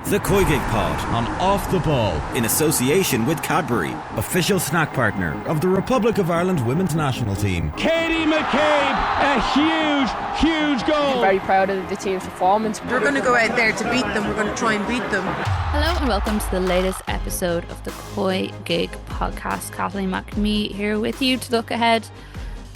The COYGIG Pod on Off the Ball in association with Cadbury, official snack partner of the Republic of Ireland women's national team. Katie McCabe, a huge goal. I'm very proud of the team's performance. We're going to go out there to beat them. We're going to try and beat them. Hello and welcome to the latest episode of the COYGIG podcast. Kathleen McNamee here with you to look ahead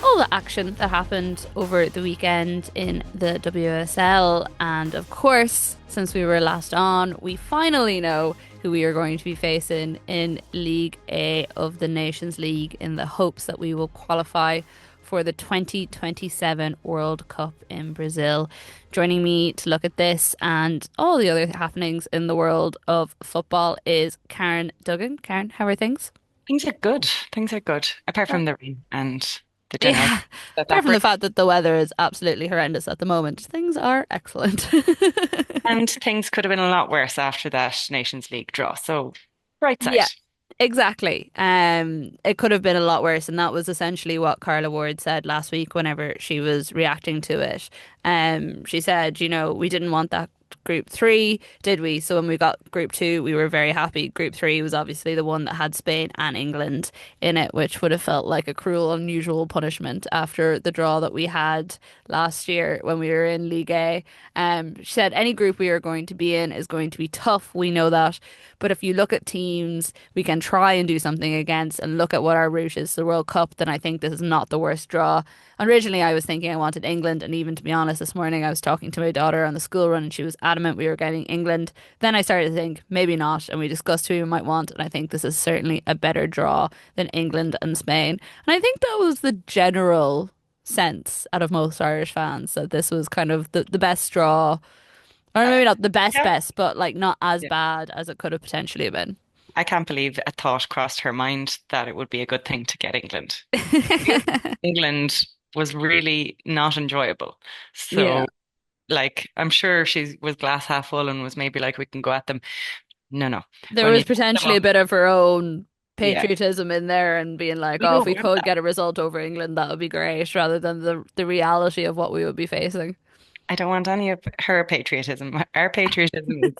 all the action that happened over the weekend in the WSL, and of course, since we were last on, we finally know who we are going to be facing in League A of the Nations League, in the hopes that we will qualify for the 2027 World Cup in Brazil. Joining me to look at this and all the other happenings in the world of football is Karen Duggan. Karen, how are things? Things are good. Apart from the rain and the dinner. Yeah. Apart from the fact that the weather is absolutely horrendous at the moment, things are excellent. And things could have been a lot worse after that Nations League draw. So, right side. Yeah, exactly. It could have been a lot worse, and that was essentially what Carla Ward said last week whenever she was reacting to it. She said, we didn't want that Group 3, did we? So when we got Group 2, we were very happy. Group 3 was obviously the one that had Spain and England in it, which would have felt like a cruel, unusual punishment after the draw that we had last year when we were in League A. She said any group we are going to be in is going to be tough. We know that. But if you look at teams we can try and do something against and look at what our route is to the World Cup, then I think this is not the worst draw. Originally, I was thinking I wanted England, and even to be honest, this morning I was talking to my daughter on the school run and she was adamant we were getting England. Then I started to think maybe not, and we discussed who we might want, and I think this is certainly a better draw than England and Spain. And I think that was the general sense out of most Irish fans, that this was kind of the best draw, or maybe not the best, but like not as bad as it could have potentially been. I can't believe a thought crossed her mind that it would be a good thing to get England. England was really not enjoyable. So, I'm sure she was glass half full and was maybe like, we can go at them. No. There was potentially a bit of her own patriotism in there and being like, if we could get a result over England, that would be great, rather than the reality of what we would be facing. I don't want any of her patriotism. Our patriotism is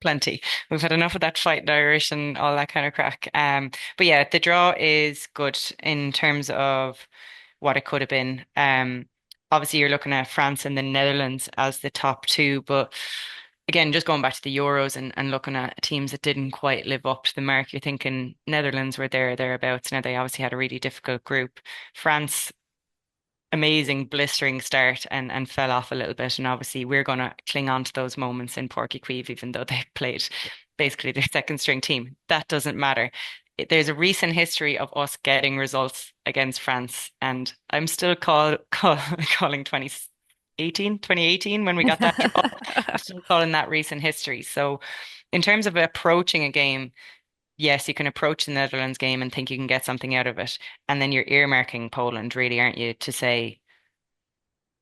plenty. We've had enough of that fighting Irish and all that kind of crack. But yeah, the draw is good in terms of what it could have been. Obviously, you're looking at France and the Netherlands as the top two, but again, just going back to the Euros and looking at teams that didn't quite live up to the mark, you're thinking Netherlands were thereabouts. Now, they obviously had a really difficult group. France, amazing blistering start and fell off a little bit, and obviously we're going to cling on to those moments in Páirc Uí Chaoimh, even though they played basically their second string team. That doesn't matter. There's a recent history of us getting results against France, and I'm still calling 2018 when we got that draw. I'm still calling that recent history. So in terms of approaching a game, yes, you can approach the Netherlands game and think you can get something out of it. And then you're earmarking Poland, really, aren't you, to say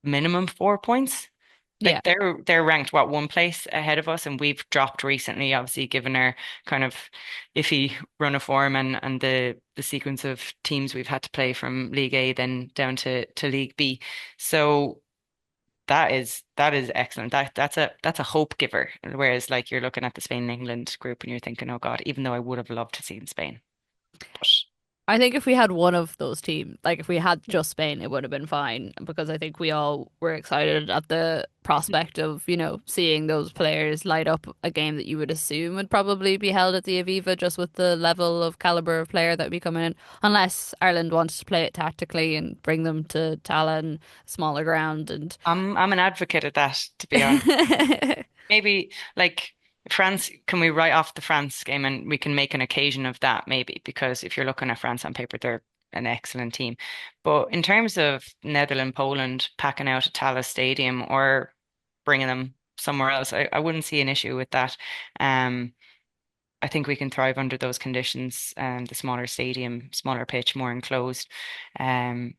minimum 4 points? Like they're ranked, one place ahead of us, and we've dropped recently, obviously, given our kind of iffy run of form and the sequence of teams we've had to play from League A then down to League B. So that is excellent. That's a hope giver. Whereas like you're looking at the Spain and England group and you're thinking, oh God, even though I would have loved to see Spain. But I think if we had one of those teams, like if we had just Spain, it would have been fine, because I think we all were excited at the prospect of, seeing those players light up a game that you would assume would probably be held at the Aviva, just with the level of calibre of player that would be coming in, unless Ireland wants to play it tactically and bring them to Tallinn, smaller ground. And I'm an advocate of that, to be honest. Maybe like France, can we write off the France game and we can make an occasion of that, maybe? Because if you're looking at France on paper, they're an excellent team. But in terms of Netherlands, Poland packing out a Tallaght Stadium or bringing them somewhere else, I wouldn't see an issue with that. I think we can thrive under those conditions, the smaller stadium, smaller pitch, more enclosed. Good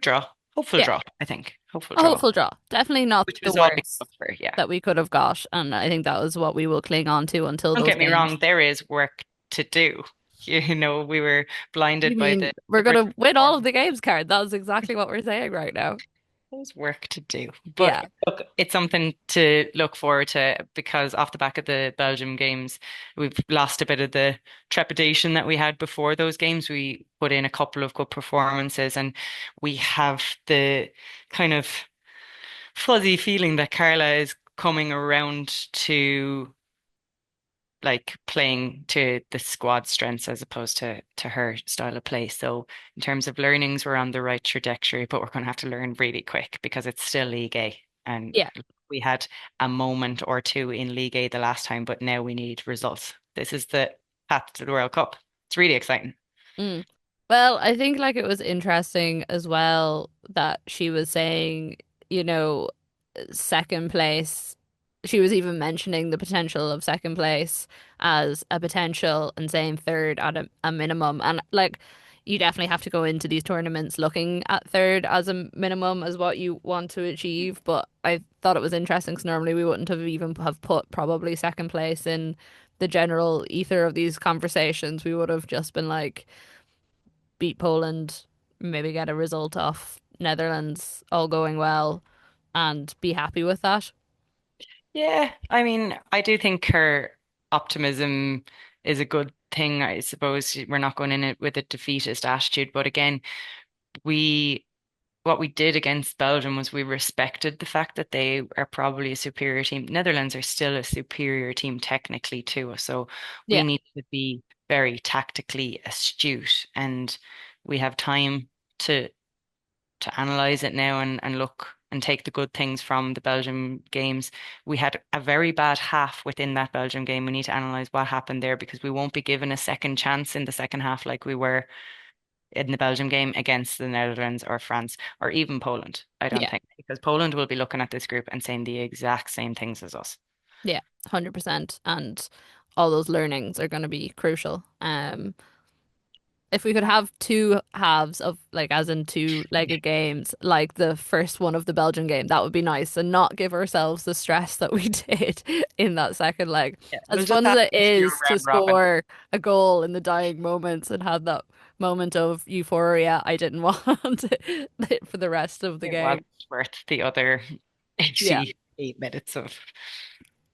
draw. Hopeful draw, I think. Hopeful draw. Definitely not the worst yeah. that we could have got. And I think that was what we will cling on to until Don't get me wrong, there is work to do. We were blinded by we're going to win all of the games, Karen. That is exactly what we're saying right now. There's work to do. But Yeah. look, it's something to look forward to because off the back of the Belgium games, we've lost a bit of the trepidation that we had before those games. We put in a couple of good performances and we have the kind of fuzzy feeling that Carla is coming around to like playing to the squad strengths as opposed to her style of play. So in terms of learnings, we're on the right trajectory, but we're going to have to learn really quick because it's still League A. And Yeah. we had a moment or two in League A the last time, but now we need results. This is the path to the World Cup. It's really exciting. Mm. Well, I think like it was interesting as well that she was saying, you know, second place. She was even mentioning the potential of second place as a potential and saying third at a minimum. And like, you definitely have to go into these tournaments looking at third as a minimum as what you want to achieve. But I thought it was interesting because normally we wouldn't have even have put probably second place in the general ether of these conversations. We would have just been like beat Poland, maybe get a result off Netherlands, all going well, and be happy with that. Yeah, I mean, I do think her optimism is a good thing. I suppose we're not going in it with a defeatist attitude, but again, we what we did against Belgium was we respected the fact that they are probably a superior team. Netherlands are still a superior team technically to us, so we Yeah, need to be very tactically astute, and we have time to analyze it now and look and take the good things from the Belgium games. We had a very bad half within that Belgium game. We need to analyze what happened there because we won't be given a second chance in the second half like we were in the Belgium game against the Netherlands or France or even Poland. I don't yeah, think because Poland will be looking at this group and saying the exact same things as us. yeah, 100%. And all those learnings are going to be crucial. If we could have two halves of like as in two-legged games, like the first one of the Belgian game, that would be nice and not give ourselves the stress that we did in that second leg. Yeah, As we'll just fun as have it to do is a to round robin. score a goal in the dying moments and have that moment of euphoria, I didn't want it for the rest of the It was game. worth the other Yeah. 88 minutes of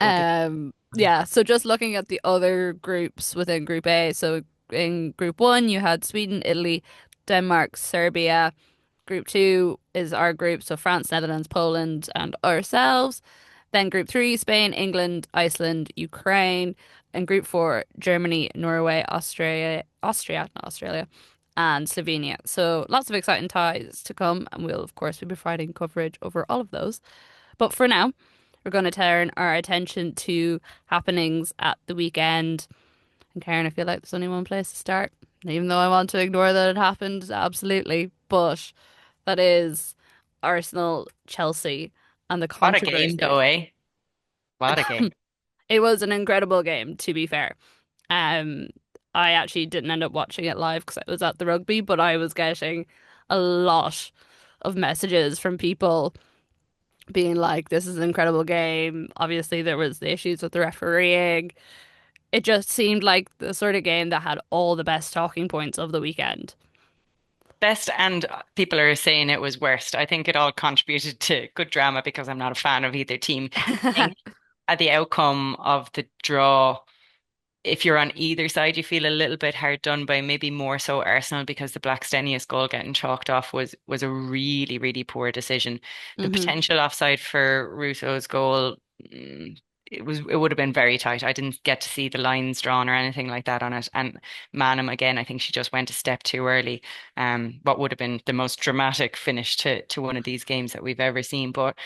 good. Yeah, so just looking at the other groups within Group A. So in Group 1, you had Sweden, Italy, Denmark, Serbia. Group 2 is our group, so France, Netherlands, Poland, and ourselves. Then Group 3, Spain, England, Iceland, Ukraine. And Group 4, Germany, Norway, not Australia, and Slovenia. So lots of exciting ties to come, and we'll of course be providing coverage over all of those. But for now, we're going to turn our attention to happenings at the weekend. And Karen, I feel like there's only one place to start, even though I want to ignore that it happened, absolutely. But that is Arsenal, Chelsea, and the What a game controversy. though, eh? What a game. It was an incredible game, to be fair. Um, I actually didn't end up watching it live because I was at the rugby, but I was getting a lot of messages from people being like, this is an incredible game. Obviously, there was the issues with the refereeing. It just seemed like the sort of game that had all the best talking points of the weekend. Best and people are saying it was worst. I think it all contributed to good drama because I'm not a fan of either team. I think at the outcome of the draw, if you're on either side, you feel a little bit hard done by, maybe more so Arsenal because the Blackstenius goal getting chalked off was a really, really poor decision. The hmm potential offside for Russo's goal, it would have been very tight. I didn't get to see the lines drawn or anything like that on it. And Manham again, I think she just went a step too early. What would have been the most dramatic finish to one of these games that we've ever seen. But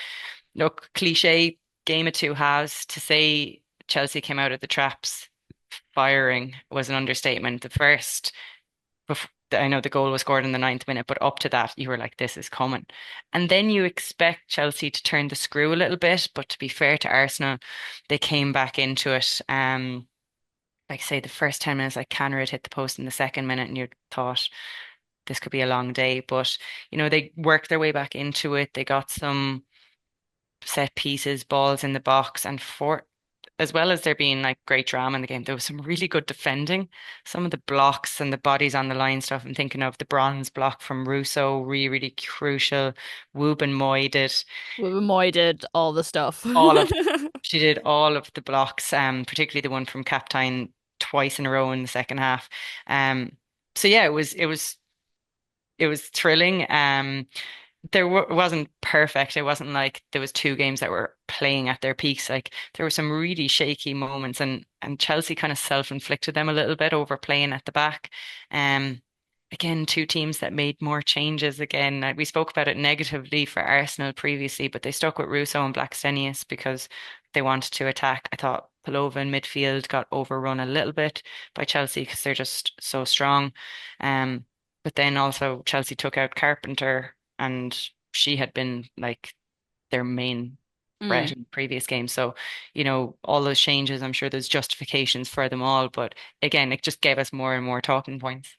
look, cliche game of two halves. To say Chelsea came out of the traps firing was an understatement. The first, I know the goal was scored in the ninth minute, but up to that, you were like, this is coming. And then you expect Chelsea to turn the screw a little bit, but to be fair to Arsenal, they came back into it. Like say the first 10 minutes, like Canner had hit the post in the second minute, and you thought this could be a long day. But they worked their way back into it. They got some set pieces, balls in the box, and as well as there being like great drama in the game, there was some really good defending. Some of the blocks and the bodies on the line stuff. I'm thinking of the bronze block from Russo, really, really crucial. Wooben Moy did Moy did all the stuff. all of she did all of the blocks, particularly the one from Captain twice in a row in the second half. So yeah, it was thrilling. Wasn't perfect. It wasn't like there was two games that were playing at their peaks. Like there were some really shaky moments, and Chelsea kind of self-inflicted them a little bit overplaying at the back. Um, Again, two teams that made more changes. Again, we spoke about it negatively for Arsenal previously, but they stuck with Russo and Blackstenius because they wanted to attack. I thought Palova in midfield got overrun a little bit by Chelsea because they're just so strong. But then also Chelsea took out Carpenter, and she had been like their main threat Mm. in previous games. So, all those changes, I'm sure there's justifications for them all. But again, it just gave us more and more talking points.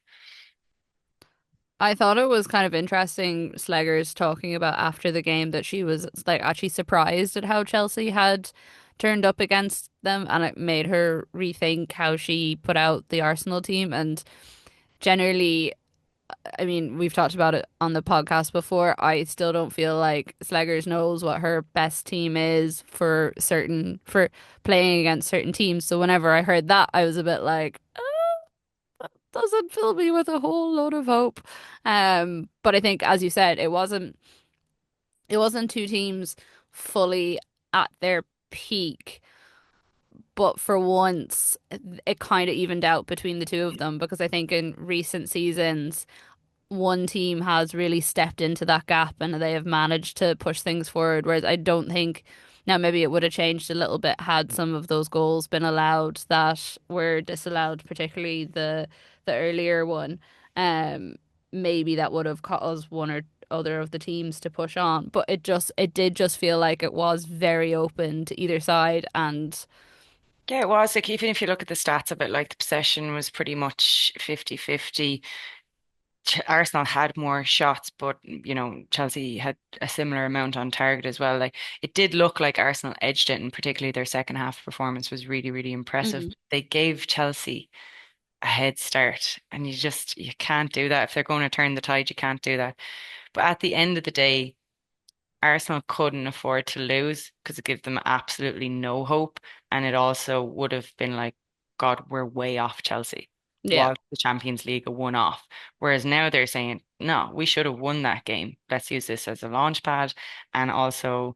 I thought it was kind of interesting, Sleggers talking about after the game that she was like actually surprised at how Chelsea had turned up against them, and it made her rethink how she put out the Arsenal team. And generally, I mean, we've talked about it on the podcast before. I still don't feel like Sleggers knows what her best team is for playing against certain teams. So whenever I heard that, I was a bit like, doesn't fill me with a whole load of hope. But I think, as you said, it wasn't two teams fully at their peak, but for once, it kind of evened out between the two of them because I think in recent seasons, one team has really stepped into that gap and they have managed to push things forward. Whereas I don't think now maybe it would have changed a little bit had some of those goals been allowed that were disallowed, particularly the earlier one. Um, Maybe that would have caused one or other of the teams to push on. But it did just feel like it was very open to either side and Yeah, it was like even if you look at the stats of it, like the possession was pretty much 50-50. Arsenal had more shots, but Chelsea had a similar amount on target as well. Like it did look like Arsenal edged it, and particularly their second half performance was really, really impressive. Mhm. They gave Chelsea a head start, and you can't do that. If they're going to turn the tide, you can't do that. But at the end of the day, Arsenal couldn't afford to lose because it gives them absolutely no hope. And it also would have been like, God, we're way off Chelsea. Yeah. Was the Champions League a one-off? Whereas now they're saying, no, we should have won that game. Let's use this as a launch pad. And also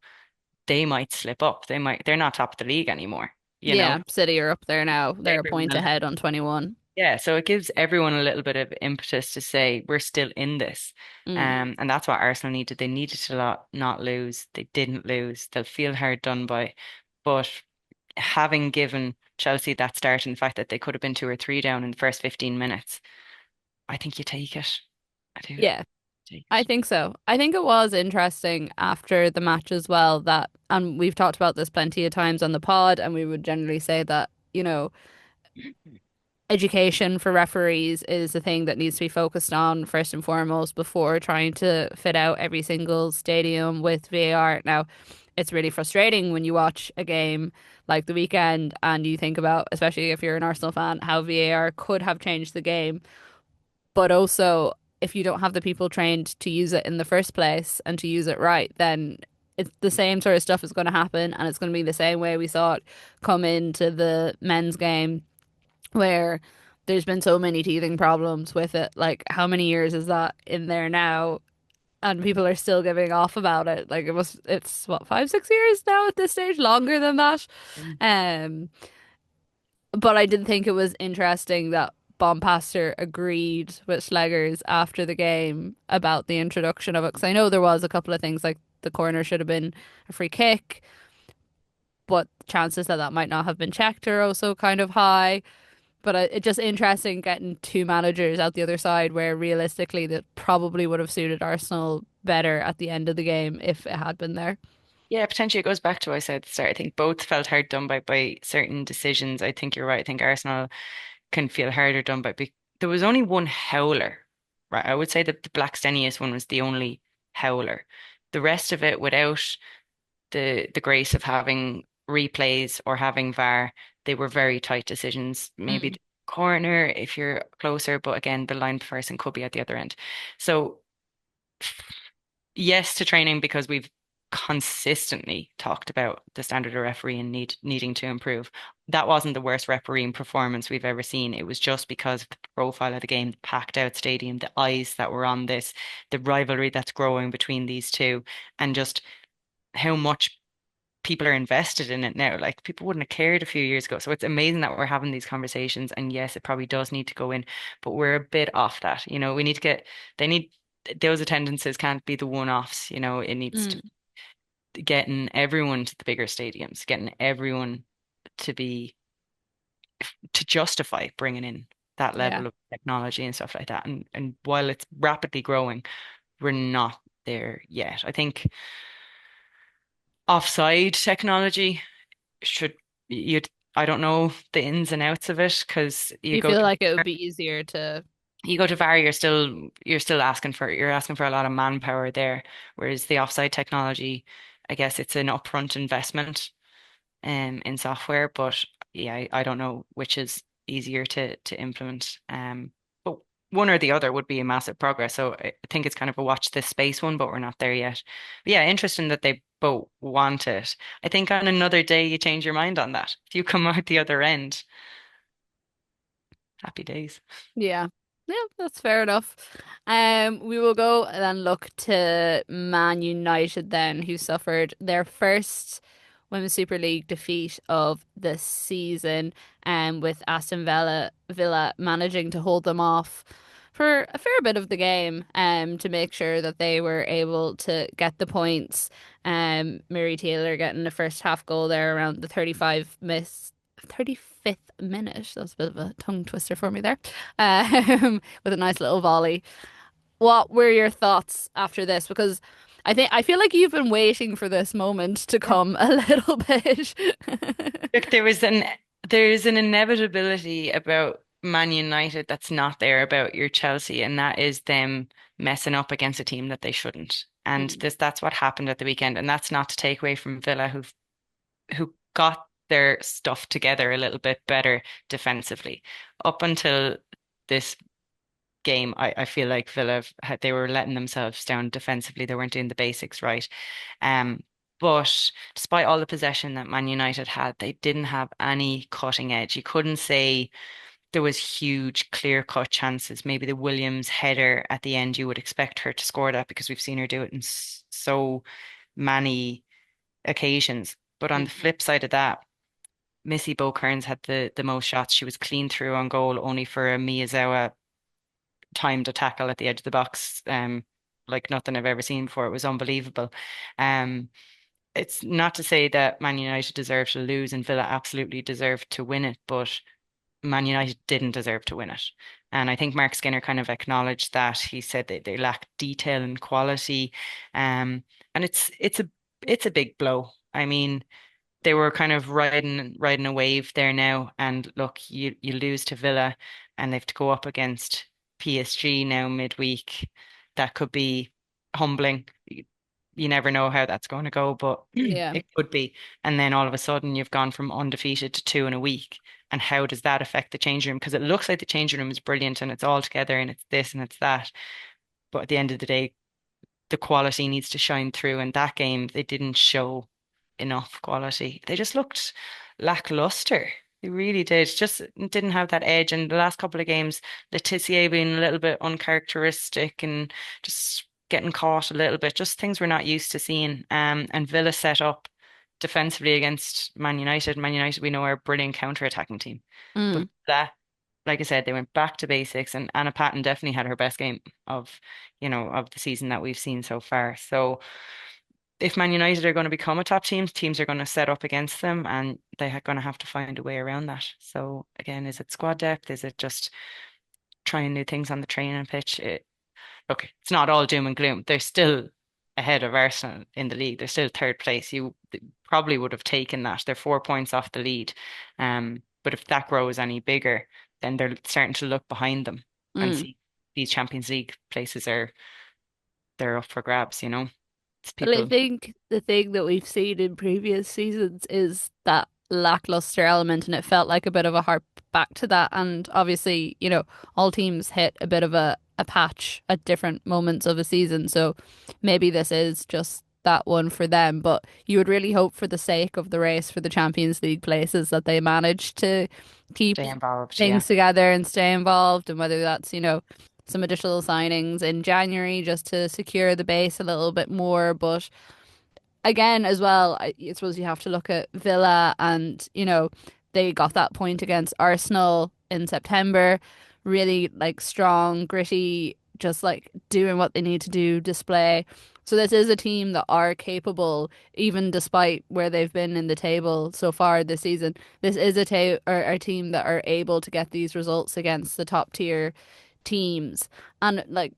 they might slip up. They're not top of the league anymore. You know, Yeah, City are up there now. They're a point everyone ahead on 21. yeah, so it gives everyone a little bit of impetus to say we're still in this. Mm. And that's what Arsenal needed. They needed to not lose. They didn't lose. They'll feel hard done by. But having given Chelsea that start and the fact that they could have been two or three down in the first 15 minutes, I think you take it. I do Yeah, take I it. think so. I think it was interesting after the match as well that, and we've talked about this plenty of times on the pod, and we would generally say that, education for referees is a thing that needs to be focused on first and foremost before trying to fit out every single stadium with VAR. Now, it's really frustrating when you watch a game like the weekend and you think about, especially if you're an Arsenal fan, how VAR could have changed the game. But also, if you don't have the people trained to use it in the first place and to use it right, then it's the same sort of stuff is going to happen, and it's going to be the same way we saw it come into the men's game where there's been so many teething problems with it. Like, how many years is that in there now? And people are still giving off about it. Like it's what, 5, 6 years now at this stage, longer than that. Mm. Um, but I did think it was interesting that Bompastor agreed with Sleggers after the game about the introduction of it. Because I know there was a couple of things like the corner should have been a free kick, but chances that that might not have been checked are also kind of high. But it's just interesting getting two managers out the other side where realistically that probably would have suited Arsenal better at the end of the game if it had been there. Yeah, potentially it goes back to what I said at the start. I think both felt hard done by certain decisions. I think you're right. I think Arsenal can feel harder done by. There was only one howler, right? I would say that the Blackstenius one was the only howler. The rest of it, without the grace of having replays or having VAR, they were very tight decisions. Maybe Mm. the corner if you're closer, but again, the line person could be at the other end. So yes to training because we've consistently talked about the standard of refereeing needing to improve. That wasn't the worst refereeing performance we've ever seen. It was just because of the profile of the game, the packed out stadium, the eyes that were on this, the rivalry that's growing between these two, and just how much people are invested in it now. Like people wouldn't have cared a few years ago. So it's amazing that we're having these conversations. And yes, it probably does need to go in, but we're a bit off that. We need to they need, those attendances can't be the one-offs. It needs to Mm. getting everyone to the bigger stadiums, getting everyone to be to justify bringing in that Yeah. level of technology and stuff like that. And while it's rapidly growing, we're not there yet. I think offside technology should you I don't know the ins and outs of it because You feel like it would be easier to. you go to VAR, you're still asking for a lot of manpower there, whereas the offside technology, I guess it's an upfront investment in software, but yeah, I don't know which is easier to implement. But one or the other would be a massive progress. So I think it's kind of a watch this space one, but we're not there yet. But yeah, interesting that they both want it. I think on another day you change your mind on that. If you come out the other end, happy days. Yeah. Yeah, that's fair enough. We will go and then look to Man United then, who suffered their first Women's Super League defeat of the season, with Aston Villa managing to hold them off for a fair bit of the game, to make sure that they were able to get the points. Mary Taylor getting the first half goal there around the 35th minute. That was a bit of a tongue twister for me there. With a nice little volley. What were your thoughts after this? Because I feel like you've been waiting for this moment to come a little bit. Look, there's an inevitability about Man United that's not there about your Chelsea, and that is them messing up against a team that they shouldn't. And Mm. that's what happened at the weekend. And that's not to take away from Villa, who got their stuff together a little bit better defensively. Up until this game, I feel like Villa they were letting themselves down defensively. They weren't doing the basics right. Um, but despite all the possession that Man United had, they didn't have any cutting edge. You couldn't say there was huge, clear-cut chances. Maybe the Williams header at the end, you would expect her to score that because we've seen her do it in so many occasions. But on the Mm. flip side of that, Missy Bo Kearns had the most shots. She was clean through on goal, only for a Miyazawa timed a tackle at the edge of the box, like nothing I've ever seen before. It was unbelievable. Um, it's not to say that Man United deserved to lose and Villa absolutely deserved to win it, but Man United didn't deserve to win it. And I think Mark Skinner kind of acknowledged that. He said that they lack detail and quality. And it's a big blow. I mean, they were kind of riding a wave there now. And look, you lose to Villa and they have to go up against PSG now midweek. That could be humbling. You never know how that's going to go, but Yeah. it could be. And then all of a sudden you've gone from undefeated to two in a week. And how does that affect the changing room? Because it looks like the changing room is brilliant and it's all together and it's this and it's that. But at the end of the day, the quality needs to shine through. And that game, they didn't show enough quality. They just looked lackluster. They really did. Just didn't have that edge. And the last couple of games, Letitia being a little bit uncharacteristic and just getting caught a little bit. Just things we're not used to seeing. And Villa set up defensively against Man United. Man United, we know, are a brilliant counter-attacking team. But Mm. that, like I said, they went back to basics, and Anna Patten definitely had her best game of the season that we've seen so far. So if Man United are going to become a top team, teams are going to set up against them, and they're going to have to find a way around that. So again, is it squad depth? Is it just trying new things on the training pitch? Look, it's not all doom and gloom. They're still ahead of Arsenal in the league. They're still third place. You probably would have taken that. They're 4 points off the lead. But if that grows any bigger, then they're starting to look behind them and Mm. see these Champions League places they're up for grabs. It's Well, I people. think the thing that we've seen in previous seasons is that lackluster element, and it felt like a bit of a harp back to that. And obviously, all teams hit a bit of a patch at different moments of a season. So maybe this is just that one for them. But you would really hope for the sake of the race for the Champions League places that they manage to keep Stay involved. Yeah. things together and stay involved. And whether that's, some additional signings in January just to secure the base a little bit more. But again, as well, I suppose you have to look at Villa and, they got that point against Arsenal in September. Really like strong, gritty, just like doing what they need to do, display. So this is a team that are capable, even despite where they've been in the table so far this season. This is a team that are able to get these results against the top tier teams. And like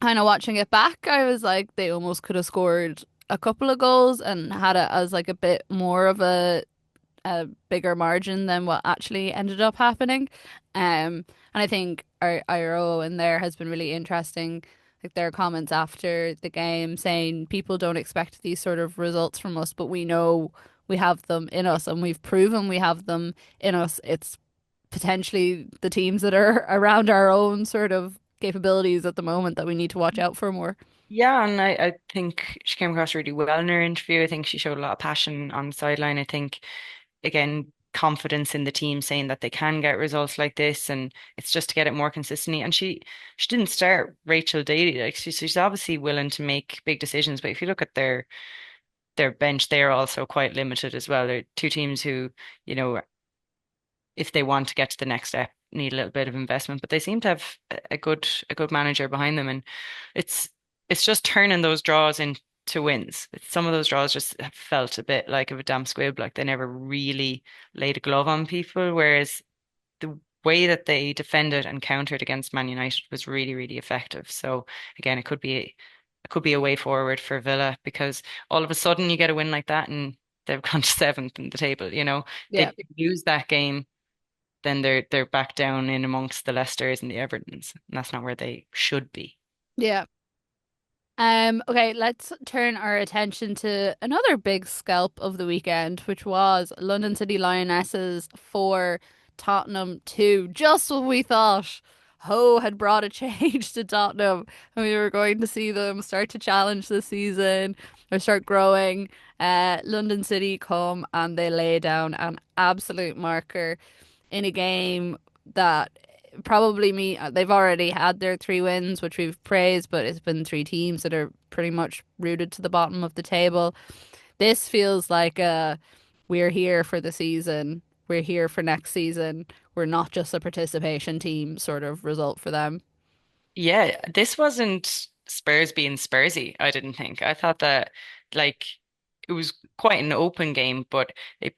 kind of watching it back, I was like, they almost could have scored a couple of goals and had it as like a bit more of a bigger margin than what actually ended up happening. And I think our IRO in there has been really interesting. Like their comments after the game saying people don't expect these sort of results from us, but we know we have them in us and we've proven we have them in us. It's potentially the teams that are around our own sort of capabilities at the moment that we need to watch out for more. Yeah, and I think she came across really well in her interview. I think she showed a lot of passion on the sideline. I think, again, confidence in the team saying that they can get results like this, and it's just to get it more consistently. And she didn't start Rachel Daly. Like she's obviously willing to make big decisions, but if you look at their bench, they're also quite limited as well. They're two teams who, you know, if they want to get to the next step, need a little bit of investment, but they seem to have a good manager behind them, and it's it's just turning those draws into wins. Some of those draws just have felt a bit like of a damp squib, like they never really laid a glove on people, whereas the way that they defended and countered against Man United was really, really effective. So again, it could be a way forward for Villa because all of a sudden you get a win like that and they've gone to seventh in the table. Yeah. They lose that game, then they're back down in amongst the Leicesters and the Evertons, and that's not where they should be. Yeah. Okay, let's turn our attention to another big scalp of the weekend, which was London City Lionesses 4, Tottenham 2. Just when we thought Ho had brought a change to Tottenham and we were going to see them start to challenge this season or start growing, London City come and they lay down an absolute marker in a game that probably they've already had their 3 wins, which we've praised, but it's been 3 teams that are pretty much rooted to the bottom of the table. This feels like we're here for the season, we're here for next season, we're not just a participation team sort of result for them. Yeah, this wasn't Spurs being Spursy, I didn't think. I thought that like it was quite an open game, but they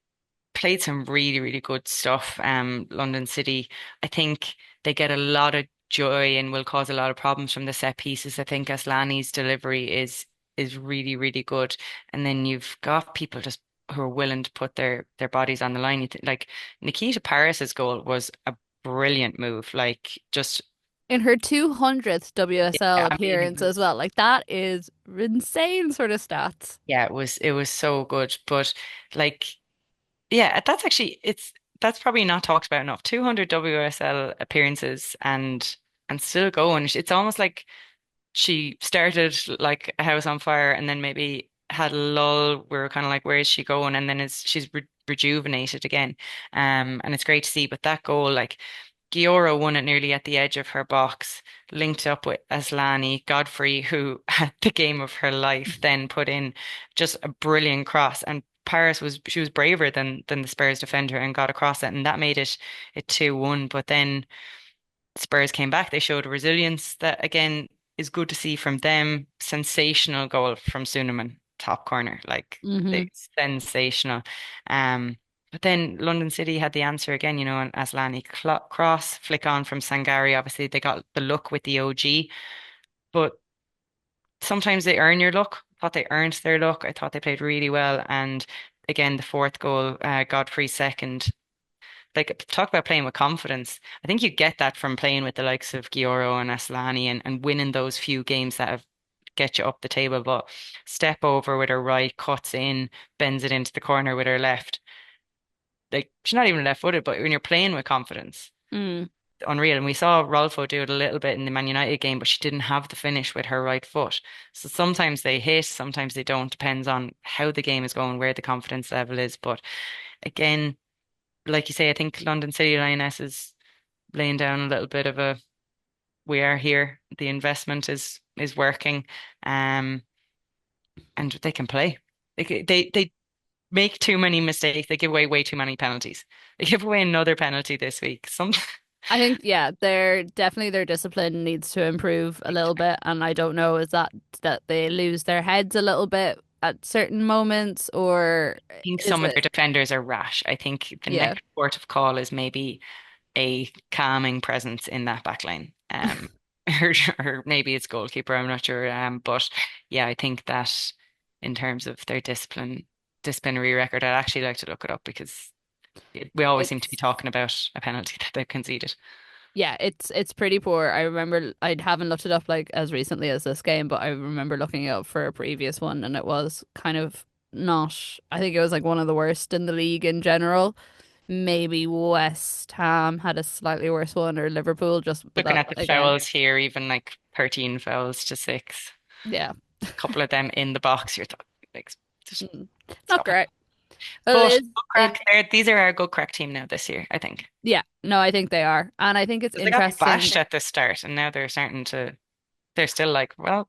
played some really, really good stuff. London City, I think they get a lot of joy and will cause a lot of problems from the set pieces. I think Aslani's delivery is really, really good. And then you've got people just who are willing to put their bodies on the line. Like Nikita Paris's goal was a brilliant move. Like just In her 200th WSL yeah, I mean it appearance as was well. Like that is insane sort of stats. yeah, it was so good. But like yeah, that's probably not talked about enough. 200 WSL appearances and still going. It's almost like she started like a house on fire and then maybe had a lull. We were kind of like, where is she going? And then she's rejuvenated again. And it's great to see. But that goal, like Giora won it nearly at the edge of her box, linked up with Aslani. Godfrey, who had the game of her life, then put in just a brilliant cross. And Paris she was braver than the Spurs defender and got across it, and that made it 2-1. But then Spurs came back. They showed a resilience that again is good to see from them. Sensational goal from Suleiman, top corner, like Hmm. sensational. But then London City had the answer again, and Aslani cross, flick on from Sangari. Obviously, they got the luck with the OG, but sometimes they earn your luck. I thought they earned their luck. I thought they played really well. And again, the fourth goal, Godfrey's second. Like, talk about playing with confidence. I think you get that from playing with the likes of Gioro and Aslani and winning those few games that have get you up the table. But step over with her right, cuts in, bends it into the corner with her left. Like she's not even left-footed, but when you're playing with confidence, Mm. unreal. And we saw Rolfo do it a little bit in the Man United game, but she didn't have the finish with her right foot. So sometimes they hit, sometimes they don't. Depends on how the game is going, where the confidence level is. But again, like you say, I think London City Lioness is laying down a little bit of a we are here. The investment is working, um, and they can play. They make too many mistakes. They give away way too many penalties. They give away another penalty this week. Some I think, yeah, they're definitely their discipline needs to improve a little bit. And I don't know, is that they lose their heads a little bit at certain moments, or think is some of their it, defenders are rash. I think the yeah. next port of call is maybe a calming presence in that back line. Or maybe it's goalkeeper, I'm not sure. But yeah, I think that in terms of their disciplinary record, I'd actually like to look it up because we always seem to be It's talking about a penalty that they've conceded. Yeah, it's pretty poor. I remember I haven't looked it up like as recently as this game, but I remember looking it up for a previous one, and it was kind of not. I think it was like one of the worst in the league in general. Maybe West Ham had a slightly worse one, or Liverpool. Just but Looking that at the again, fouls here, even like 13 fouls to 6, yeah, a couple of them in the box, you're talking like just mm, not stop it. great. Well, But it is good it. crack these are our good crack team now this year, I think. Yeah, no, I think they are, and I think it's Because they got interesting. bashed at the start and now they're starting to they're still like, well,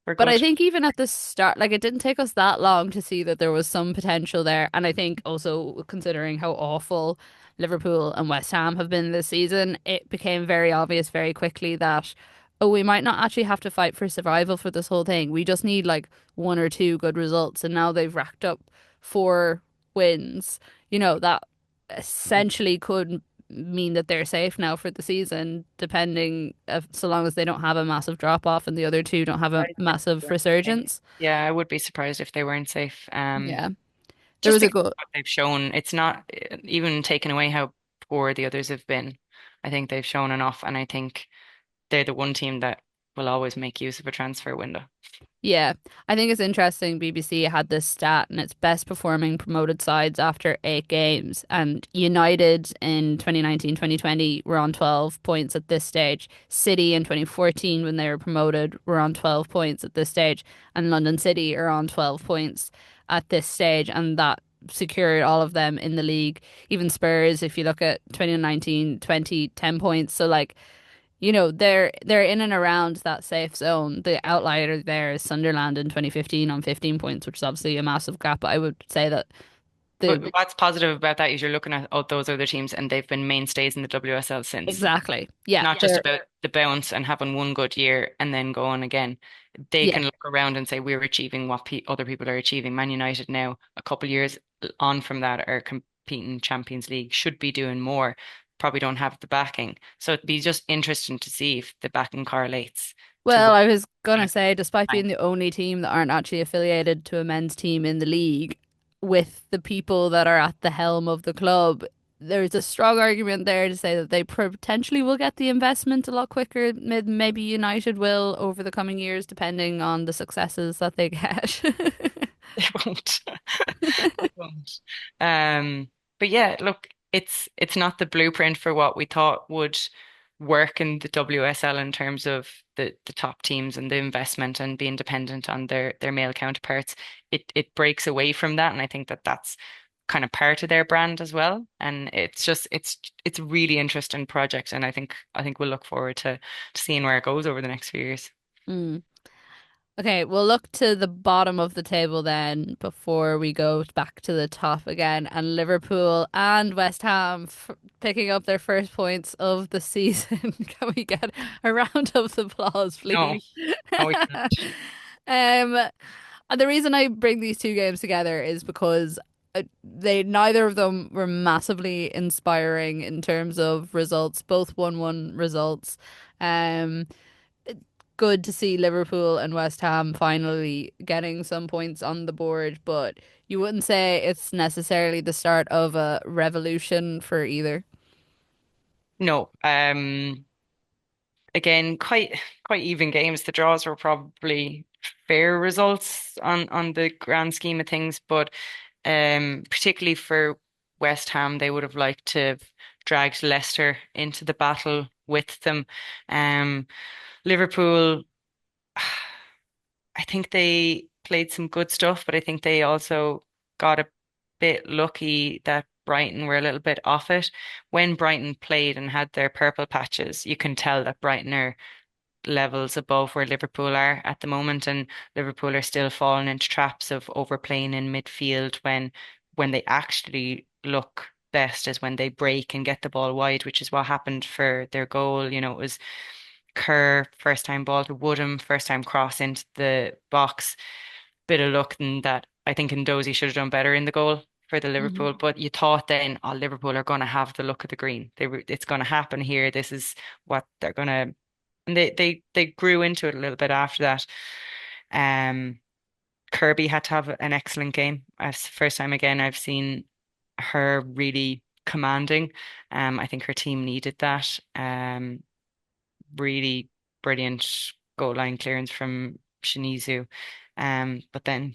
we're But I good. think even at the start, like it didn't take us that long to see that there was some potential there. And I think also considering how awful Liverpool and West Ham have been this season, it became very obvious very quickly that, oh, we might not actually have to fight for survival for this whole thing. We just need like one or two good results. And now they've racked up 4 wins, that essentially could mean that they're safe now for the season, depending so long as they don't have a massive drop off and the other two don't have a Surprised if massive they weren't safe. resurgence. Yeah, I would be surprised if they weren't safe. Yeah. There Just was a because goal. of what they've shown, it's not even taking away how poor the others have been. I think they've shown enough, and I think they're the one team that will always make use of a transfer window. Yeah, I think it's interesting. BBC had this stat, and it's best performing promoted sides after 8 games. And United in 2019-2020 were on 12 points at this stage. City in 2014, when they were promoted, were on 12 points at this stage. And London City are on 12 points at this stage. And that secured all of them in the league. Even Spurs, if you look at 2019-20, 10 points. So, like, they're in and around that safe zone. The outlier there is Sunderland in 2015 on 15 points, which is obviously a massive gap. But I would say that But the what's positive about that is you're looking at all those other teams, and they've been mainstays in the WSL since. exactly, It's yeah, not just about the bounce and having one good year and then going again. They yeah. can look around and say we're achieving what pe other people are achieving. Man United now, a couple years on from that, are competing Champions League, should be doing more. Probably don't have the backing, so it'd be just interesting to see if the backing correlates to Well, what. I was gonna say, despite being the only team that aren't actually affiliated to a men's team in the league, with the people that are at the helm of the club, there's a strong argument there to say that they potentially will get the investment a lot quicker. Maybe United will over the coming years, depending on the successes that they get. They won't. They won't. But yeah, look, it's not the blueprint for what we thought would work in the WSL in terms of the top teams and the investment and being dependent on their male counterparts. It breaks away from that, and I think that that's kind of part of their brand as well. And it's just it's a really interesting project, and I think we'll look forward to seeing where it goes over the next few years. Mm. Okay, we'll look to the bottom of the table then before we go back to the top again. And Liverpool and West Ham picking up their first points of the season. Can we get a round of applause, No, please? no, we can't. And the reason I bring these two games together is because they neither of them were massively inspiring in terms of results. Both 1-1 results. Um, good to see Liverpool and West Ham finally getting some points on the board, but you wouldn't say it's necessarily the start of a revolution for either. No. Again, quite even games. The draws were probably fair results on the grand scheme of things, but particularly for West Ham, they would have liked to have dragged Leicester into the battle with them. Um, Liverpool, I think they played some good stuff, but I think they also got a bit lucky that Brighton were a little bit off it. When Brighton played and had their purple patches, you can tell that Brighton are levels above where Liverpool are at the moment, and Liverpool are still falling into traps of overplaying in midfield when they actually look best is when they break and get the ball wide, which is what happened for their goal. You know, it was Kerr, first time ball to Woodham, first time cross into the box. Bit of luck in that I think Ndozi should have done better in the goal for the Liverpool, Mhm. but you thought then, oh, Liverpool are going to have the look of the green. It's going to happen here. This is what they're going to, and they grew into it a little bit after that. Um, Kirby had to have an excellent game. As first time again I've seen her really commanding. I think her team needed that. Really brilliant goal line clearance from Shinizu. But then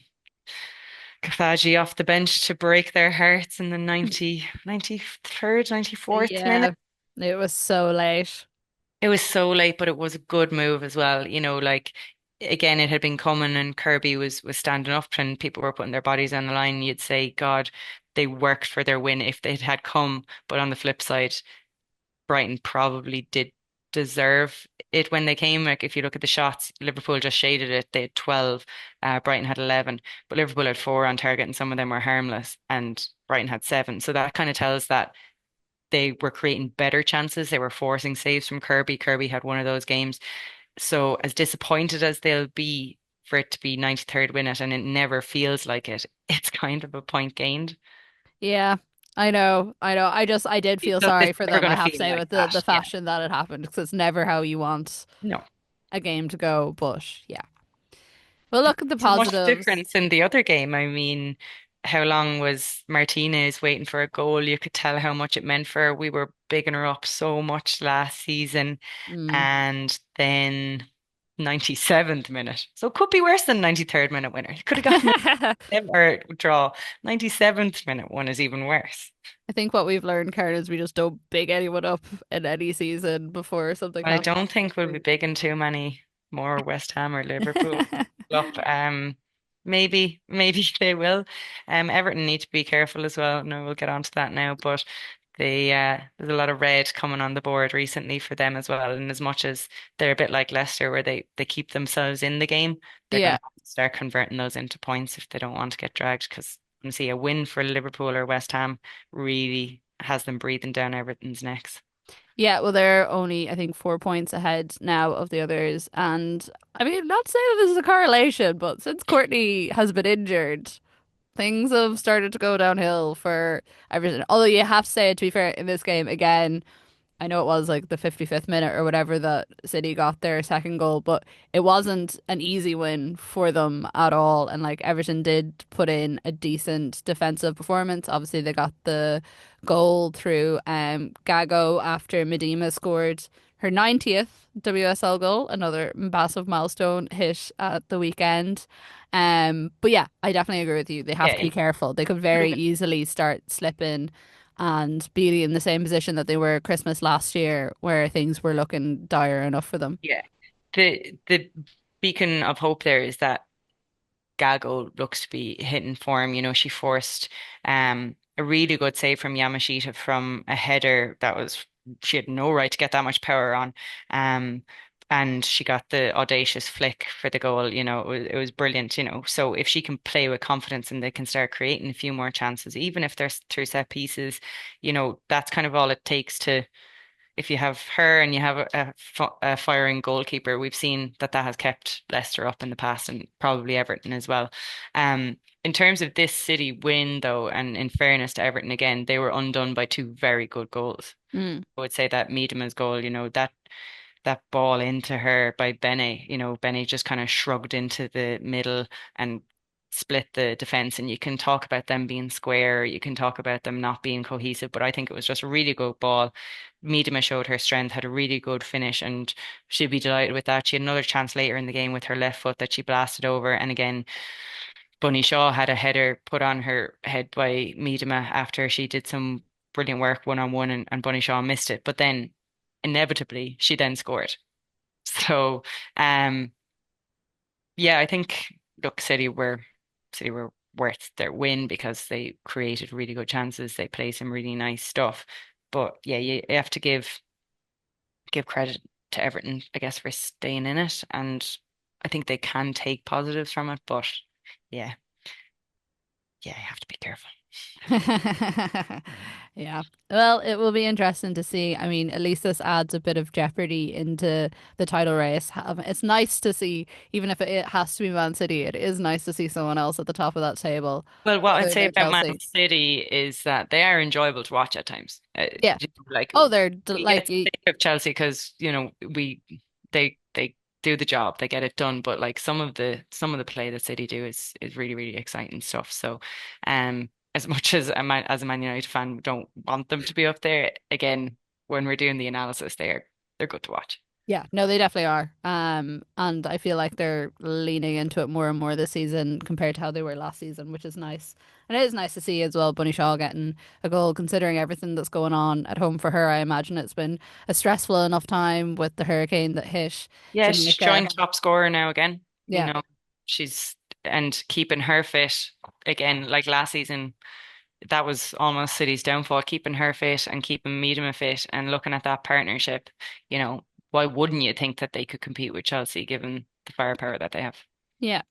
Kafaji off the bench to break their hearts in the 93rd, 94th minute. Yeah, it was so late. It was so late, but it was a good move as well. You know, like again, it had been coming and Kirby was standing up and people were putting their bodies on the line. You'd say, God, they worked for their win if they had come. But on the flip side, Brighton probably did deserve it when they came. Like if you look at the shots, Liverpool just shaded it. They had 12, Brighton had 11, but Liverpool had four on target and some of them were harmless, and Brighton had seven. So that kind of tells that they were creating better chances. They were forcing saves from Kirby. Kirby had one of those games. So as disappointed as they'll be for it to be 93rd win it and it never feels like it, it's kind of a point gained. Yeah, I know. I did feel sorry It's for never them, going I to have to feel say, like with the that. Yeah. fashion that it happened, because it's never how you want No. a game to go. But yeah, well, look at the So much positives. difference in the other game. I mean, how long was Martinez waiting for a goal? You could tell how much it meant for her. We were bigging her up so much last season. Mm. And then 97th minute. So it could be worse than 93rd minute winner. You could have gotten or draw. 97th minute one is even worse. I think what we've learned, Karen, is we just don't big anyone up in any season before something I happens. don't think we'll be big in too many more West Ham or Liverpool up. Maybe they will. Everton need to be careful as well. No, we'll get onto that now, but there's a lot of red coming on the board recently for them as well. And as much as they're a bit like Leicester, where they keep themselves in the game, they're going Yeah. to have to start converting those into points if they don't want to get dragged. Because you see, a win for Liverpool or West Ham really has them breathing down Everton's necks. Yeah, well, they're only, I think, 4 points ahead now of the others. And I mean, not to say that this is a correlation, but since Courtney has been injured, things have started to go downhill for Everton. Although you have to say, to be fair, in this game, again, I know it was like the 55th minute or whatever that City got their second goal, but it wasn't an easy win for them at all. And like Everton did put in a decent defensive performance. Obviously, they got the goal through Gago after Medina scored her 90th WSL goal, another massive milestone hit at the weekend. But yeah, I definitely agree with you. They have Yeah, to be careful. They could very easily start slipping and be in the same position that they were Christmas last year, where things were looking dire enough for them. yeah. The beacon of hope there is that Gago looks to be hitting form. You know, she forced a really good save from Yamashita from a header that was she had no right to get that much power on. Um and she got the audacious flick for the goal. You know, it was brilliant, you know. So if she can play with confidence and they can start creating a few more chances, even if they're through set pieces, you know, that's kind of all it takes to if you have her and you have a firing goalkeeper, we've seen that that has kept Leicester up in the past and probably Everton as well. In terms of this City win, though, and in fairness to Everton again, they were undone by two very good goals. Mm. I would say that Miedema's goal, you know, that ball into her by Bene, you know, Bene just kind of shrugged into the middle and split the defense, and you can talk about them being square, you can talk about them not being cohesive, but I think it was just a really good ball. Miedema showed her strength, had a really good finish, and she'd be delighted with that. She had another chance later in the game with her left foot that she blasted over, and again, Bunny Shaw had a header put on her head by Miedema after she did some brilliant work one-on-one, and Bunny Shaw missed it, but then inevitably she then scored. So yeah, I think look, City were worth their win because they created really good chances. They played some really nice stuff. But yeah, you have to give credit to Everton, I guess, for staying in it. And I think they can take positives from it. But yeah, you have to be careful. Yeah. Well, it will be interesting to see. I mean, at least this adds a bit of jeopardy into the title race. It's nice to see, even if it has to be Man City, it is nice to see someone else at the top of that table. Well, what I'd Whether say they're about Man Chelsea. City is that they are enjoyable to watch at times. Yeah. Like Oh, they're we like, get sick of Chelsea because they do the job, they get it done. But like some of the play that City do is really really exciting stuff. So, as much as as a Man United fan, don't want them to be up there again. When we're doing the analysis, they're good to watch. yeah, no, they definitely are. And I feel like they're leaning into it more and more this season compared to how they were last season, which is nice. And it is nice to see as well Bunny Shaw getting a goal, considering everything that's going on at home for her. I imagine it's been a stressful enough time with the hurricane that hit Yeah, she's Jamaica. joined top scorer now again. You Yeah. know, she's and keeping her fit again, like last season, that was almost City's downfall, keeping her fit and keeping Miedema fit and looking at that partnership, why wouldn't you think that they could compete with Chelsea given the firepower that they have? Yeah.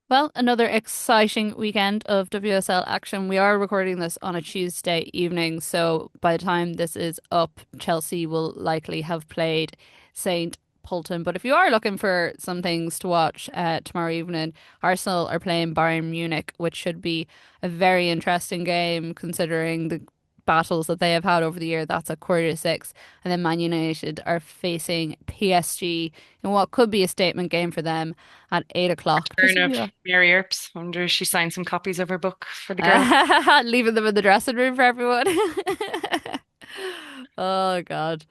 Well, another exciting weekend of WSL action. We are recording this on a Tuesday evening, so by the time this is up, Chelsea will likely have played St. Pölten. But if you are looking for some things to watch tomorrow evening, Arsenal are playing Bayern Munich, which should be a very interesting game considering the battles that they have had over the year. That's at 6:15. And then Man United are facing PSG in what could be a statement game for them at 8 o'clock. Turn of Mary Earps. Wonder if she signed some copies of her book for the girls. Leaving them in the dressing room for everyone. Oh God.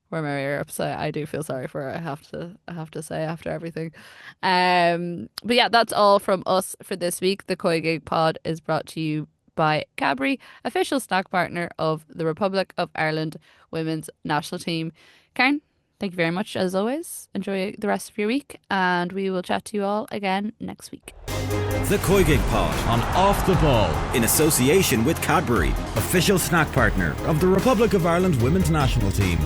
Poor Mary Earps. I do feel sorry for her, I have to say after everything. But yeah, that's all from us for this week. The COYGIG Pod is brought to you by Cadbury, official snack partner of the Republic of Ireland women's national team. Karen, thank you very much as always. Enjoy the rest of your week, and we will chat to you all again next week. The COYGIG Pod On Off the Ball. in association with Cadbury, official snack partner of the Republic of Ireland women's national team.